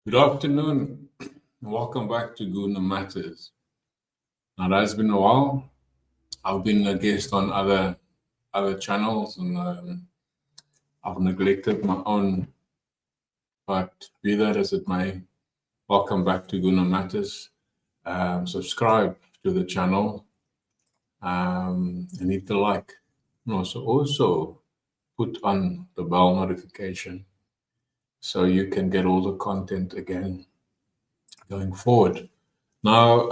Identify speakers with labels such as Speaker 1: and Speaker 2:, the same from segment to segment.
Speaker 1: Good afternoon. Welcome back to Gooner Matterz. Now, that's been a while. I've been a guest on other channels, and I've neglected my own. But be that as it may, welcome back to Gooner Matterz. Subscribe to the channel and hit the like. And also put on the bell notification so you can get all the content again going forward. Now,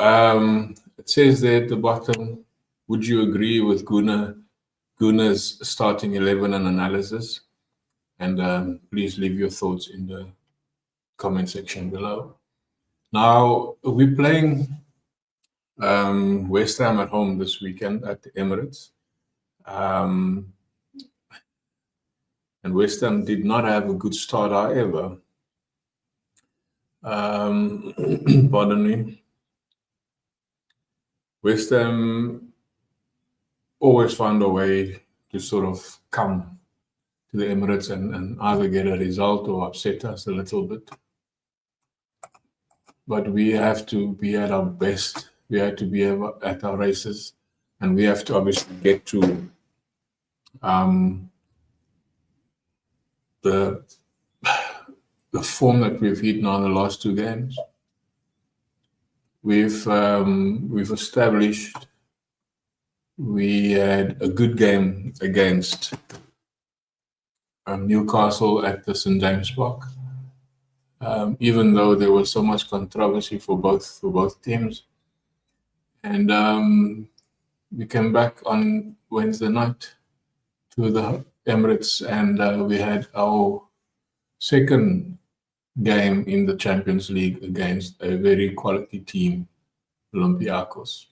Speaker 1: it says there at the bottom, would you agree with Gooner's starting 11 and analysis? And please leave your thoughts in the comment section below. Now, we're playing West Ham at home this weekend at the Emirates. And West Ham did not have a good start, however. Pardon me. West Ham always found a way to sort of come to the Emirates and either get a result or upset us a little bit. But we have to be at our best. We have to be at our races, and we have to obviously get to the form that we've hit now in the last two games. We've established we had a good game against Newcastle at the St. James Park. Even though there was so much controversy for both teams, and we came back on Wednesday night to the Emirates, and we had our second game in the Champions League against a very quality team, Olympiacos.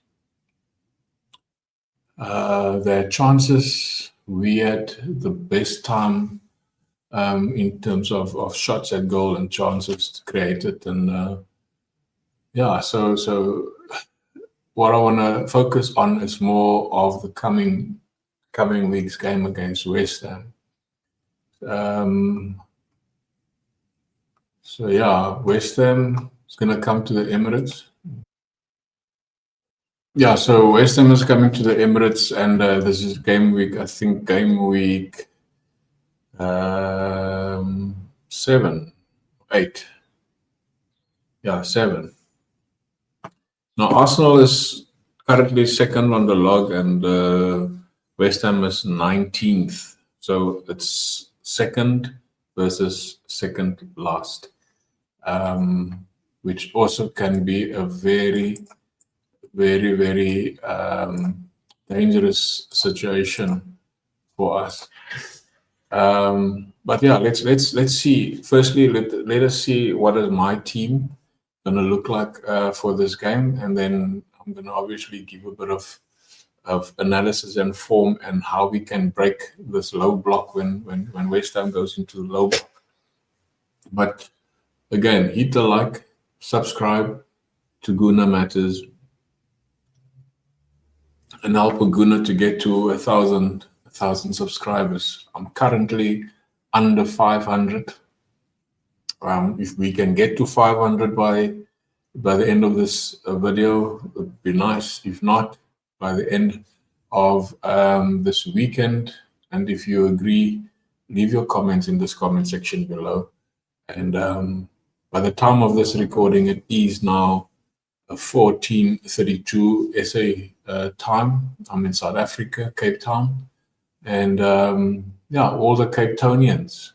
Speaker 1: Their chances, we had the best time in terms of shots at goal and chances created, and so what I want to focus on is more of the coming week's game against West Ham. West Ham is going to come to the Emirates. Yeah, so West Ham is coming to the Emirates, and this is game week, I think game week 7, 8. Yeah, 7. Now, Arsenal is currently second on the log, and West Ham is 19th. So it's second versus second last, which also can be a very, very, very dangerous situation for us. But yeah, let's see. Firstly, let us see what is my team going to look like for this game, and then I'm going to obviously give a bit of analysis and form and how we can break this low block when West Ham goes into the low block. But again, hit the like, subscribe to Gooner Matterz, and help Gooner to get to 1,000 subscribers. I'm currently under 500. If we can get to 500 by the end of this video, it would be nice. If not, by the end of this weekend. And if you agree, leave your comments in this comment section below. And by the time of this recording, it is now 14:32 SA time. I'm in South Africa, Cape Town. And all the Cape Townians,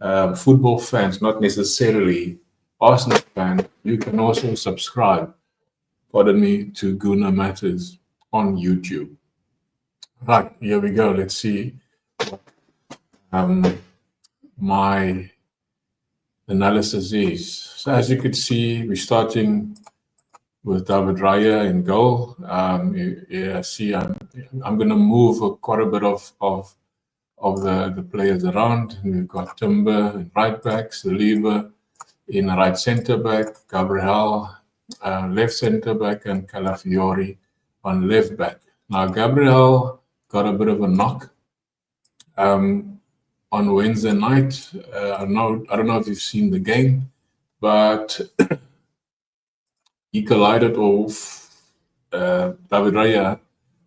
Speaker 1: football fans, not necessarily Arsenal fans, you can also subscribe, pardon me, to Gooner Matterz on YouTube. Right, here we go. Let's see what my analysis is. So as you can see, we're starting with David Raya in goal. See, I'm going to move quite a bit of the players around. We've got Timber in right back, Saliba in right centre back, Gabriel left centre back, and Calafiori on left back. Now, Gabriel got a bit of a knock on Wednesday night. I don't know if you've seen the game, but he collided off. David Raya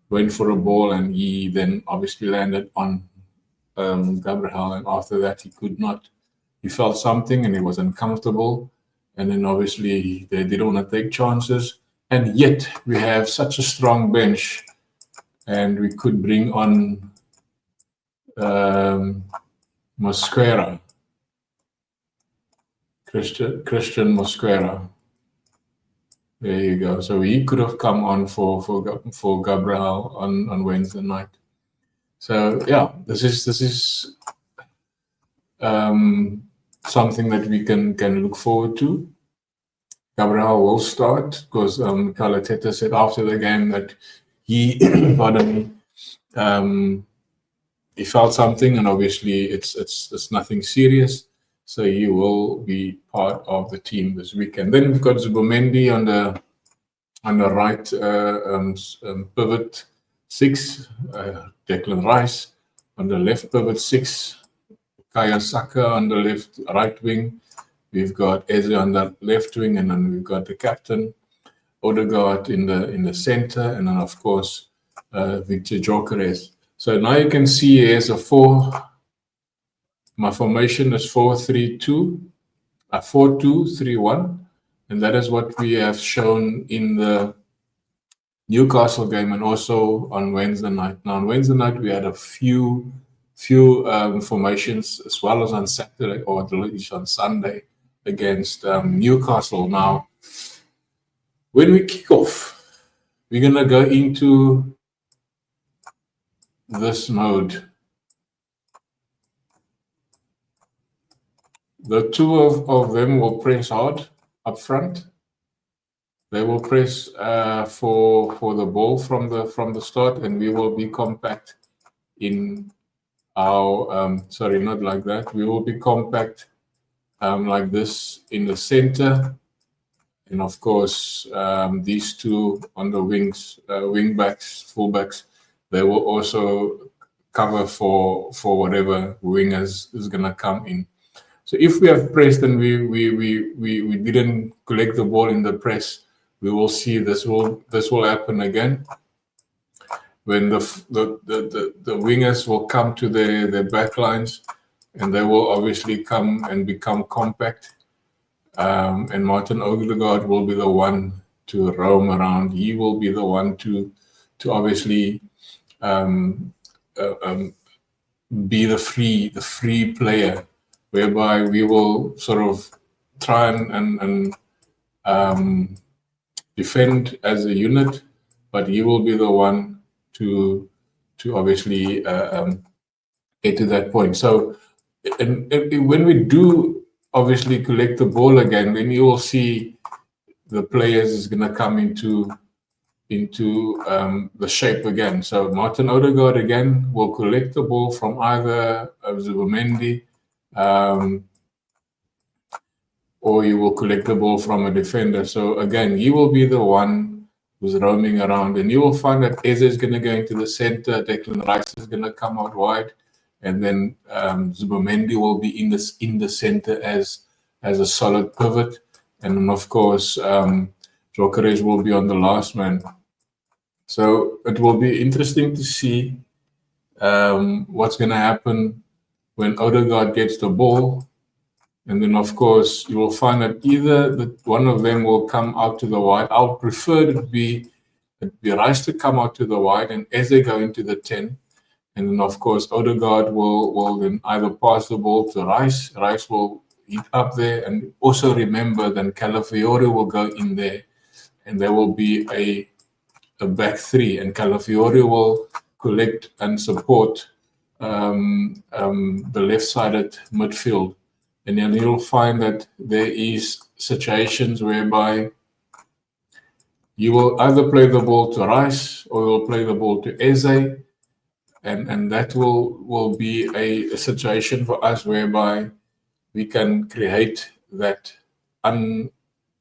Speaker 1: went for a ball, and he then obviously landed on Gabriel, and after that he could not. He felt something and he was uncomfortable, and then obviously they didn't want to take chances. And yet we have such a strong bench, and we could bring on Mosquera, Christian Mosquera. There you go. So he could have come on for Gabriel on Wednesday night. So yeah, this is something that we can look forward to. Gabriel will start because Arteta said after the game that he, pardon me, he felt something, and obviously it's nothing serious. So he will be part of the team this weekend. Then we've got Zubomendi on the right pivot 6, Declan Rice on the left pivot 6, Kaya Saka on the right wing. We've got Eze on the left wing, and then we've got the captain, Odegaard in the center, and then of course Victor Gyökeres. So now you can see here's a 4. My formation is 4-3-2, 4-2-3-1, and that is what we have shown in the Newcastle game and also on Wednesday night. Now on Wednesday night we had a few formations as well as on Saturday, or at least on Sunday, against Newcastle. Now when we kick off, we're gonna go into this mode. The two of them will press hard up front. They will press for the ball from the start, and we will be compact in our sorry, not like that. We will be compact like this in the center, and of course these two on the wings, wing backs, fullbacks, they will also cover for whatever wingers is gonna come in. So if we have pressed and we didn't collect the ball in the press, we will see this will happen again when the wingers will come to their back lines, and they will obviously come and become compact. And Martin Odegaard will be the one to roam around. He will be the one to obviously be the free player, whereby we will sort of try and defend as a unit, but he will be the one to obviously get to that point. So, and when we do obviously collect the ball again, then you will see the players is going to come into the shape again. So Martin Odegaard again will collect the ball from either Zubomendi, or he will collect the ball from a defender. So again, he will be the one who's roaming around, and you will find that Eze is going to go into the center, Declan Rice is going to come out wide, and then Zubomendi will be in the center as a solid pivot, and then of course Gyökeres will be on the last man. So it will be interesting to see what's going to happen when Odegaard gets the ball. And then, of course, you will find that either one of them will come out to the wide. I would prefer it be Rice to come out to the wide and Eze go into the 10. And then, of course, Odegaard will then either pass the ball to Rice. Rice will hit up there. And also remember that Calafiore will go in there. And there will be a back 3. And Calafiore will collect and support the left-sided midfield. And then you'll find that there is situations whereby you will either play the ball to Rice or you'll play the ball to Eze, and that will be a situation for us whereby we can create that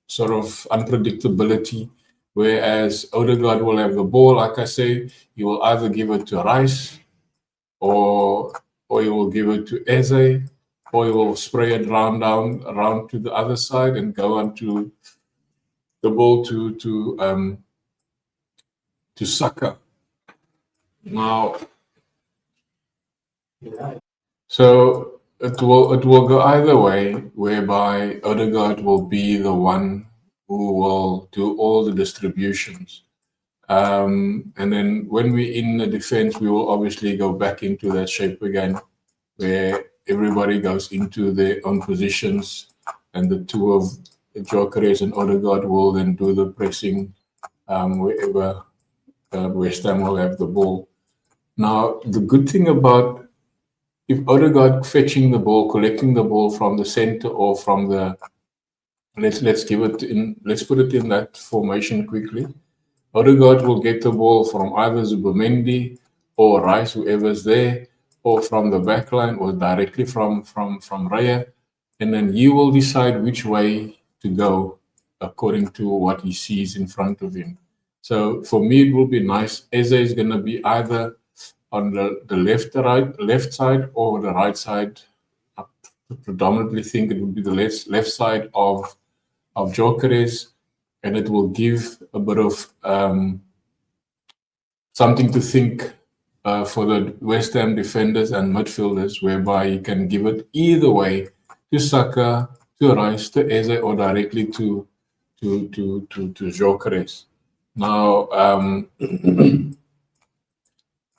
Speaker 1: sort of unpredictability. Whereas Odegaard will have the ball, like I say, he will either give it to Rice or he will give it to Eze. or he will spray it around to the other side and go on to the ball to Saka. Now, so it will go either way, whereby Odegaard will be the one who will do all the distributions. And then when we're in the defense, we will obviously go back into that shape again, where everybody goes into their own positions, and the two of Gyökeres and Odegaard will then do the pressing wherever West Ham will have the ball. Now, the good thing about if Odegaard fetching the ball, collecting the ball from the center or from the let's put it in that formation quickly. Odegaard will get the ball from either Zubomendi or Rice, whoever's there, or from the back line, or directly from Raya, and then he will decide which way to go according to what he sees in front of him. So for me, it will be nice. Eze is going to be either on the left side or the right side. I predominantly think it would be the left side of Gyökeres, and it will give a bit of something to think for the West Ham defenders and midfielders, whereby you can give it either way to Saka, to Rice, to Eze, or directly to Gyökeres. Now,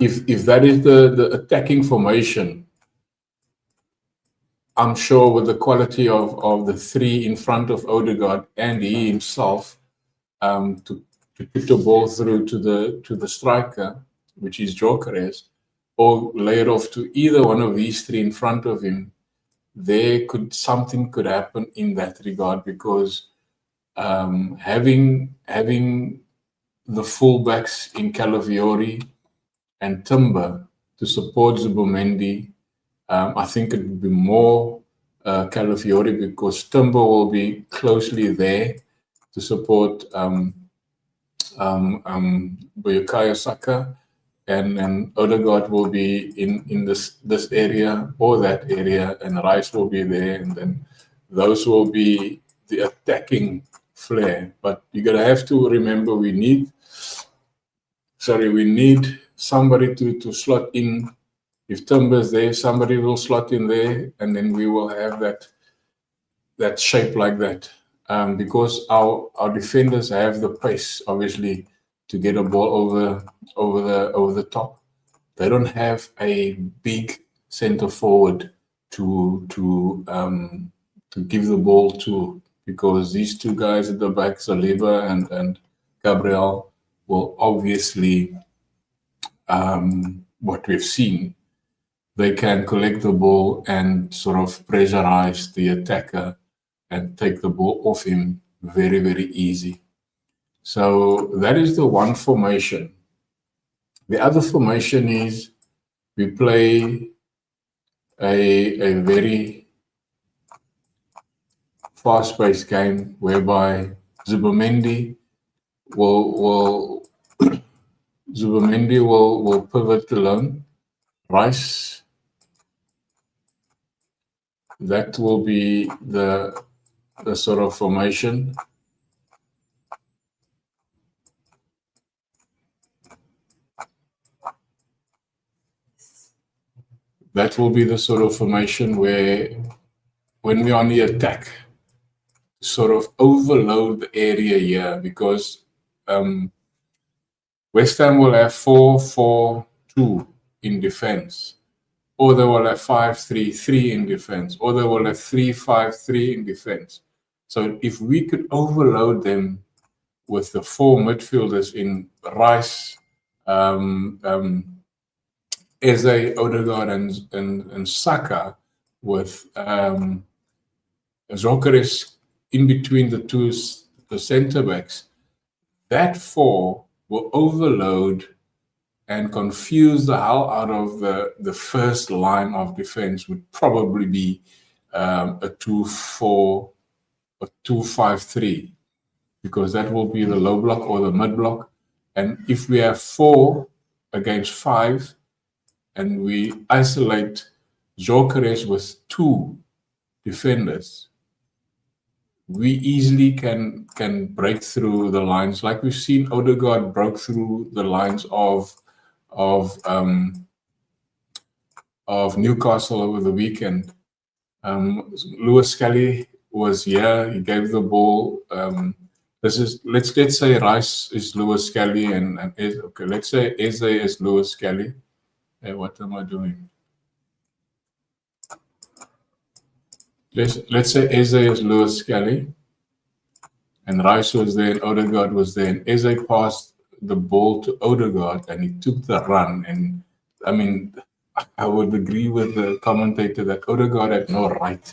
Speaker 1: if that is the attacking formation, I'm sure with the quality of the three in front of Odegaard and he himself, to put the ball through to the striker, which is Gyökeres, or lay it off to either one of these three in front of him, something could happen in that regard, because having the fullbacks in Calafiori and Timber to support Zubomendi, I think it would be more Calafiori, because Timber will be closely there to support Bukayo Saka, and Odegaard will be in this area or that area, and Rice will be there, and then those will be the attacking flair. But you're gonna have to remember we need somebody to slot in. If Timber's there, somebody will slot in there, and then we will have that shape like that. Because our defenders have the pace, obviously, to get a ball over the top. They don't have a big center forward to give the ball to, because these two guys at the back, Saliba and Gabriel, will obviously, what we've seen, they can collect the ball and sort of pressurize the attacker and take the ball off him very, very easy. So that is the one formation. The other formation is we play a very fast-paced game whereby Zubomendi will pivot alone. Rice, that will be the sort of formation. That will be the sort of formation where, when we're on the attack, sort of overload the area here, because West Ham will have 4-4-2 in defense, or they will have 5-3-3 in defense, or they will have 3-5-3 in defense. So if we could overload them with the four midfielders in Rice, Eze, Odegaard, and Saka, with Gyökeres in between the centre backs, that four will overload and confuse the hell out of the first line of defense. Would probably be a 2-4, a 2-5-3, because that will be the low block or the mid block. And if we have 4 against 5, and we isolate Gyökeres with 2 defenders, we easily can break through the lines, like we've seen Odegaard broke through the lines of Newcastle over the weekend. Lewis Skelly was here. He gave the ball. Let's say Rice is Lewis Skelly, and okay. Let's say Eze is Lewis Skelly. Hey, what am I doing? Let's say Eze is Lewis Skelly, and Rice was there, and Odegaard was there, and Eze passed the ball to Odegaard, and he took the run. And I mean, I would agree with the commentator that Odegaard had no right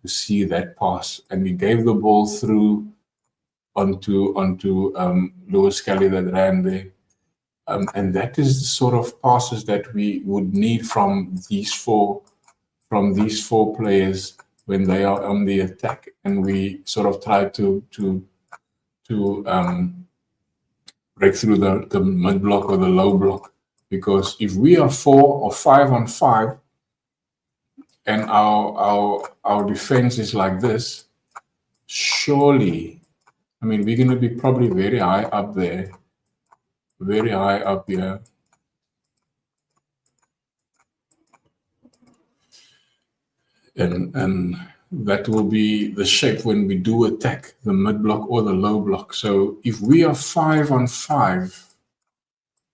Speaker 1: to see that pass, and he gave the ball through onto Lewis Skelly that ran there. And that is the sort of passes that we would need from these four players when they are on the attack, and we sort of try to break through the mid block or the low block. Because if we are 4 or 5 on 5, and our defense is like this, surely, I mean, we're going to be probably very high up there, very high up here. And that will be the shape when we do attack the mid block or the low block. So if we are 5 on 5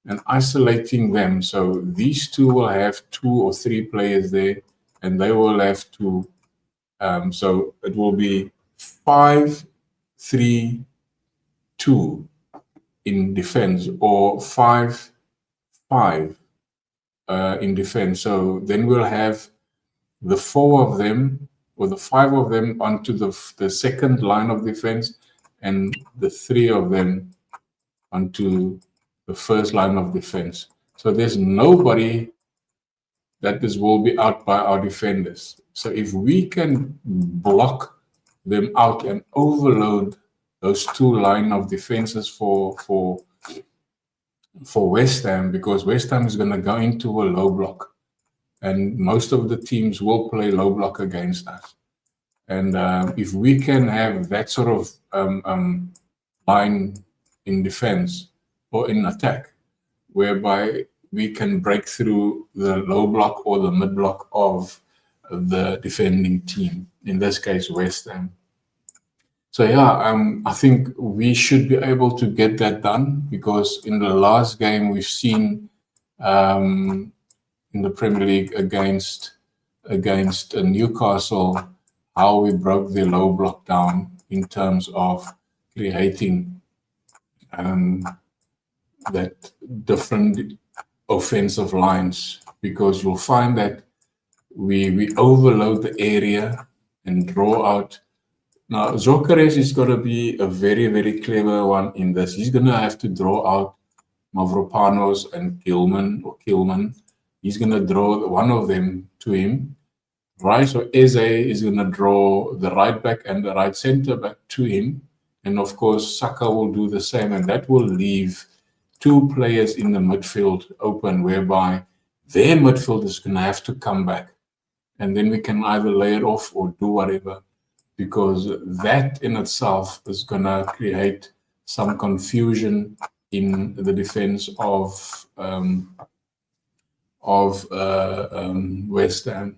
Speaker 1: and isolating them, so these two will have 2 or 3 players there, and they will have to, so it will be 5, 3, 2 in defense, or 5, 5 in defense. So then we'll have the 4 of them or the 5 of them onto the second line of defense, and the 3 of them onto the first line of defense. So there's nobody that will be out by our defenders. So if we can block them out and overload those 2 line of defenses for West Ham, because West Ham is going to go into a low block, and most of the teams will play low block against us. And if we can have that sort of line in defense or in attack, whereby we can break through the low block or the mid block of the defending team, in this case West Ham. So yeah, I think we should be able to get that done, because in the last game we've seen in the Premier League against Newcastle how we broke the low block down in terms of creating that different offensive lines, because you'll find that we overload the area and draw out. Now, Zokeres is going to be a very, very clever one in this. He's going to have to draw out Mavropanos and Kilman. He's going to draw one of them to him. Rice or Eze is going to draw the right back and the right centre back to him. And of course, Saka will do the same. And that will leave 2 players in the midfield open, whereby their midfield is going to have to come back. And then we can either lay it off or do whatever, because that in itself is going to create some confusion in the defense of West Ham.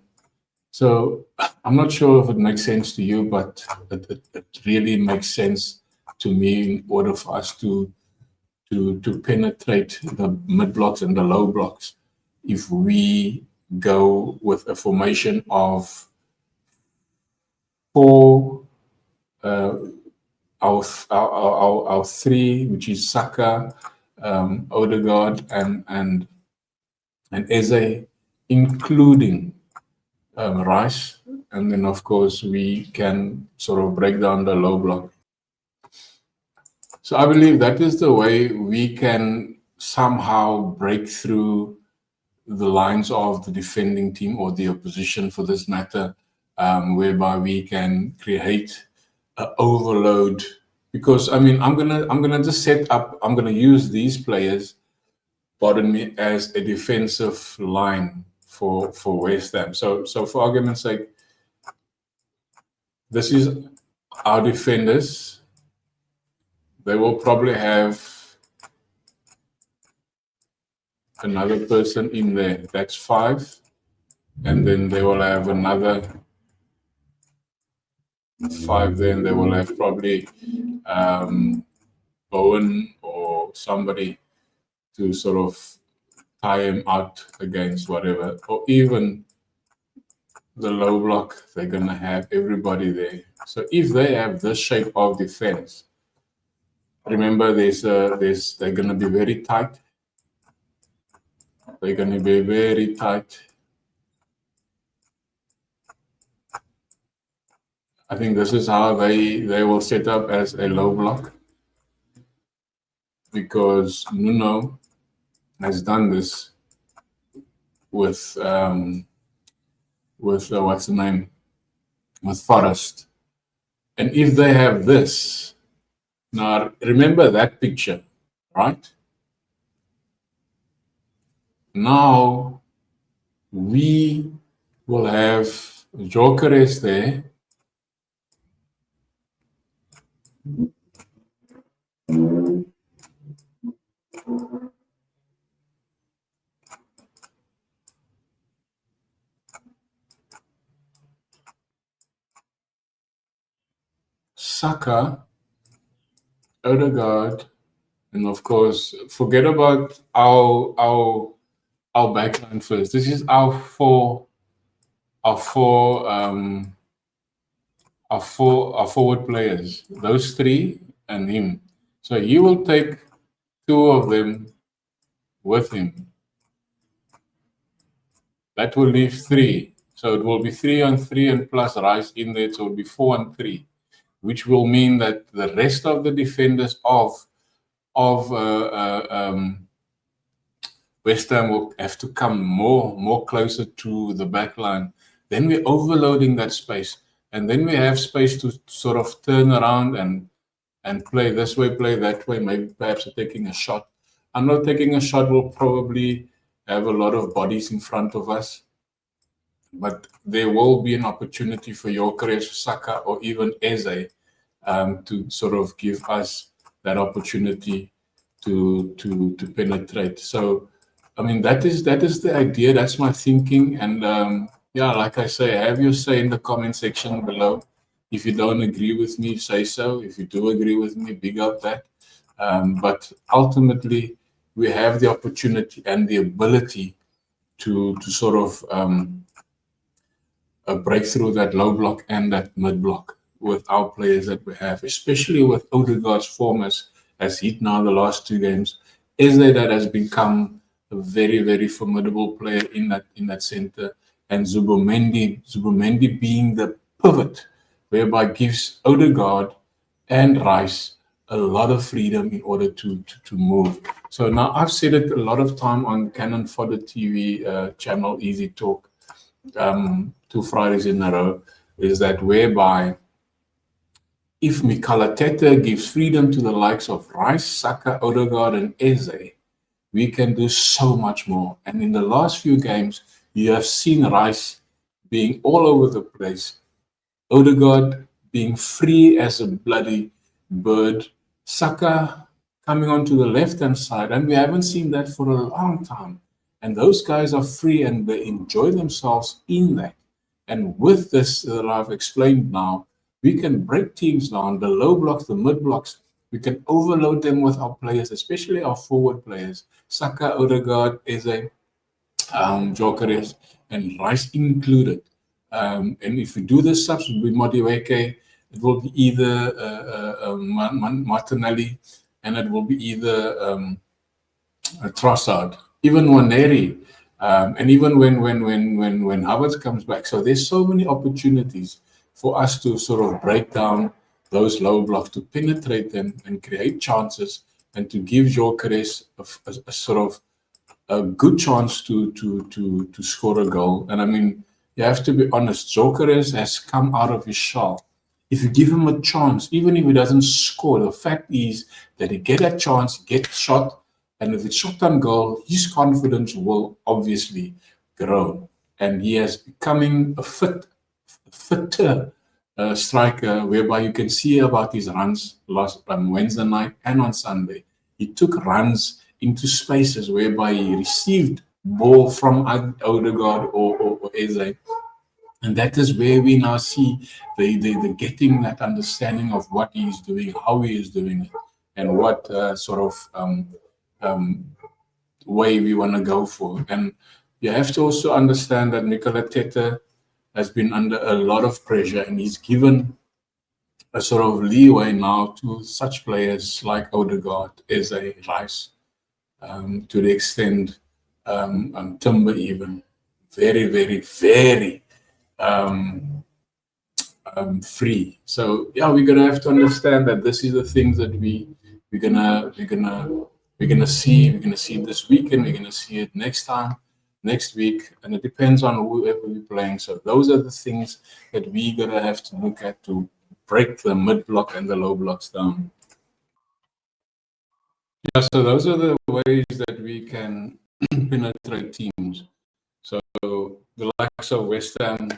Speaker 1: So I'm not sure if it makes sense to you, but it really makes sense to me in order for us to penetrate the mid blocks and the low blocks. If we go with a formation of 4, our 3, which is Saka, Odegaard, and Eze, including Rice, and then of course we can sort of break down the low block. So I believe that is the way we can somehow break through the lines of the defending team, or the opposition for this matter, whereby we can create an overload. Because I mean, I'm gonna just set up. I'm gonna use these players, pardon me, as a defensive line for West Ham. So for argument's sake, this is our defenders. They will probably have another person in there. That's 5. And then they will have another 5 there, and they will have probably Bowen or somebody to sort of tie him out against whatever, or even the low block, they're going to have everybody there. So if they have this shape of defense, remember they're going to be very tight. They're going to be very tight. I think this is how they will set up as a low block, because Nuno has done this with what's the name, with Forest. And if they have this, now remember that picture, right? Now we will have Gyökeres there. Saka, Odegaard, and of course, forget about our backline first. This is our forward players. Those 3 and him. So he will take 2 of them with him. That will leave 3. So it will be 3 on 3 and plus Rice in there. So it will be 4 on 3, which will mean that the rest of the defenders of West Ham will have to come more closer to the back line. Then we're overloading that space, and then we have space to sort of turn around and play this way, play that way, maybe perhaps taking a shot. I know taking a shot will probably have a lot of bodies in front of us, but there will be an opportunity for Gyökeres, Saka, or even Eze to sort of give us that opportunity to penetrate. So, I mean, that is the idea. That's my thinking. And yeah, like I say, have your say in the comment section below. If you don't agree with me, say so. If you do agree with me, big up that. But ultimately, we have the opportunity and the ability to sort of break through that low block and that mid block with our players that we have, especially with Odegaard's form as hit now the last 2 games. Is there that has become a very, very formidable player in that center, and Zubomendi being the pivot, whereby gives Odegaard and Rice a lot of freedom in order to move. So now I've said it a lot of time on Cannon Fodder TV channel, Easy Talk, 2 Fridays in a row, is that whereby if Mikel Arteta gives freedom to the likes of Rice, Saka, Odegaard, and Eze, we can do so much more. And in the last few games, you have seen Rice being all over the place, Odegaard being free as a bloody bird, Saka coming onto the left-hand side, and we haven't seen that for a long time. And those guys are free and they enjoy themselves in that. And with this that I've explained now, we can break teams down, the low blocks, the mid blocks. We can overload them with our players, especially our forward players, Saka, Odegaard, Eze, Gyökeres, and Rice included. And if we do the subs with Madueke, it will be either Martinelli, and it will be either Trossard, even Waneri, and even when Havertz comes back. So there's so many opportunities for us to sort of break down those low blocks, to penetrate them and create chances, and to give Gyökeres a sort of a good chance to score a goal. And I mean, you have to be honest, Gyökeres has come out of his shell. If you give him a chance, even if he doesn't score, the fact is that he get a chance, get shot, and if it's shot on goal, his confidence will obviously grow. And he is becoming a fitter striker, whereby you can see about his runs last Wednesday night and on Sunday. He took runs into spaces whereby he received ball from Odegaard or Eze. And that is where we now see the getting that understanding of what he is doing, how he is doing it, and what sort of um, way we want to go for. And you have to also understand that Mikel Arteta has been under a lot of pressure, and he's given a sort of leeway now to such players like Odegaard, Eze, Rice, to the extent Timber even. Very, very, very free. So yeah, we're gonna have to understand that this is the things that we're gonna see. We're gonna see it this weekend. We're gonna see it next week, and it depends on whoever we're playing. So those are the things that we're gonna have to look at to break the mid block and the low blocks down. Yeah, so those are the ways that we can penetrate teams. So the likes of West Ham,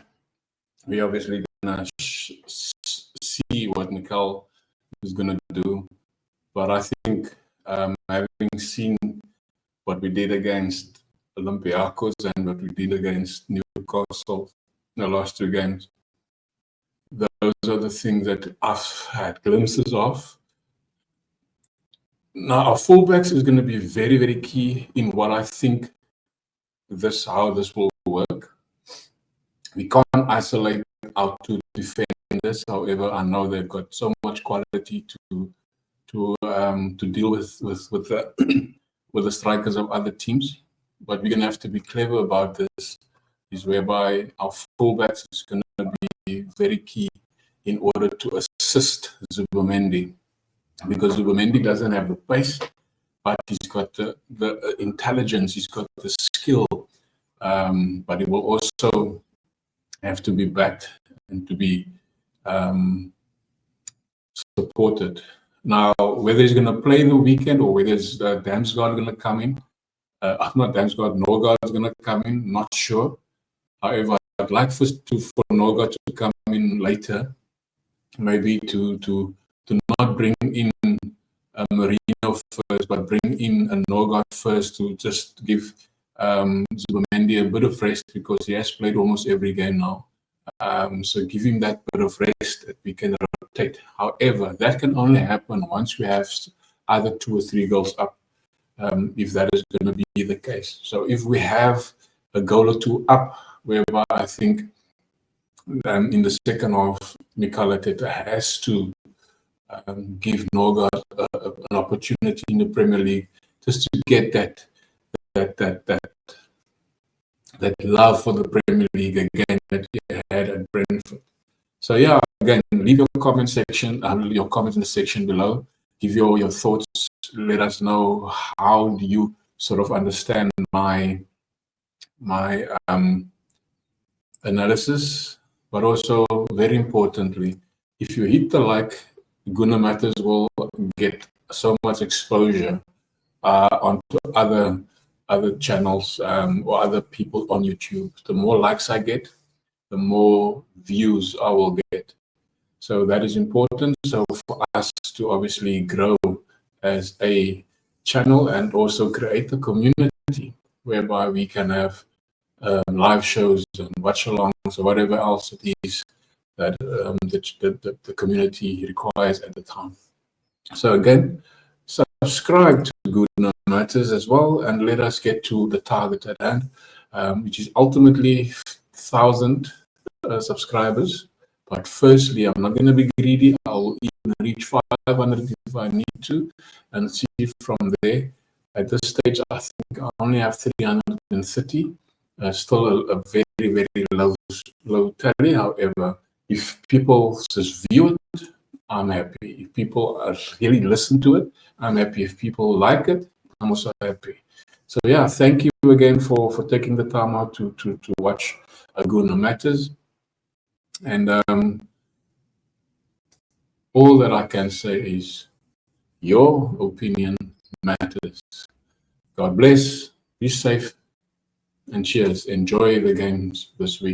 Speaker 1: we obviously gonna see what Mikel is gonna do, but I think having seen what we did against Olympiacos and what we did against Newcastle in the last two games, those are the things that I've had glimpses of. Now, our fullbacks is going to be very, very key in what I think how this will work. We can't isolate our two defenders. However, I know they've got so much quality to deal with the with the strikers of other teams. But we're going to have to be clever about this, is whereby our fullbacks is going to be very key in order to assist Zubomendi, because Zubomendi doesn't have the pace, but he's got the intelligence, he's got the skill, but he will also have to be backed and to be supported. Now, whether he's going to play in the weekend or whether it's Damsgaard going to come in, not Damsgaard, Norgard is going to come in, not sure. However, I'd like for Norgard to come in later, maybe to not bring in Marino first, but bring in a Norgard first to just give Zubomendi a bit of rest, because he has played almost every game now. So give him that bit of rest that we can rotate. However, that can only happen once we have either 2 or 3 goals up, if that is going to be the case. So if we have a goal or 2 up, whereby I think in the second half, Mikel Arteta has to give Norgard an opportunity in the Premier League, just to get that love for the Premier League again that he had at Brentford. So yeah, again, leave your comment section, your comments in the section below. Give your thoughts. Let us know, how do you sort of understand my analysis, but also very importantly, if you hit the like, Gooner Matterz will get so much exposure onto other channels or other people on YouTube. The more likes I get, the more views I will get. So that is important. So for us to obviously grow as a channel and also create a community whereby we can have live shows and watch-alongs or whatever else it is that the community requires at the time. So again, subscribe to Gooner Matterz as well, and let us get to the target at hand, which is ultimately 1,000 subscribers. But firstly, I'm not going to be greedy. I'll even reach 500 if I need to, and see from there. At this stage, I think I only have 330. Still a very, very low tally. However, if people just view it, I'm happy. If people really listen to it, I'm happy. If people like it, I'm also happy. So yeah, thank you again for taking the time out to watch Gooner Matterz. And all that I can say is, your opinion matters. God bless, be safe, and cheers. Enjoy the games this week.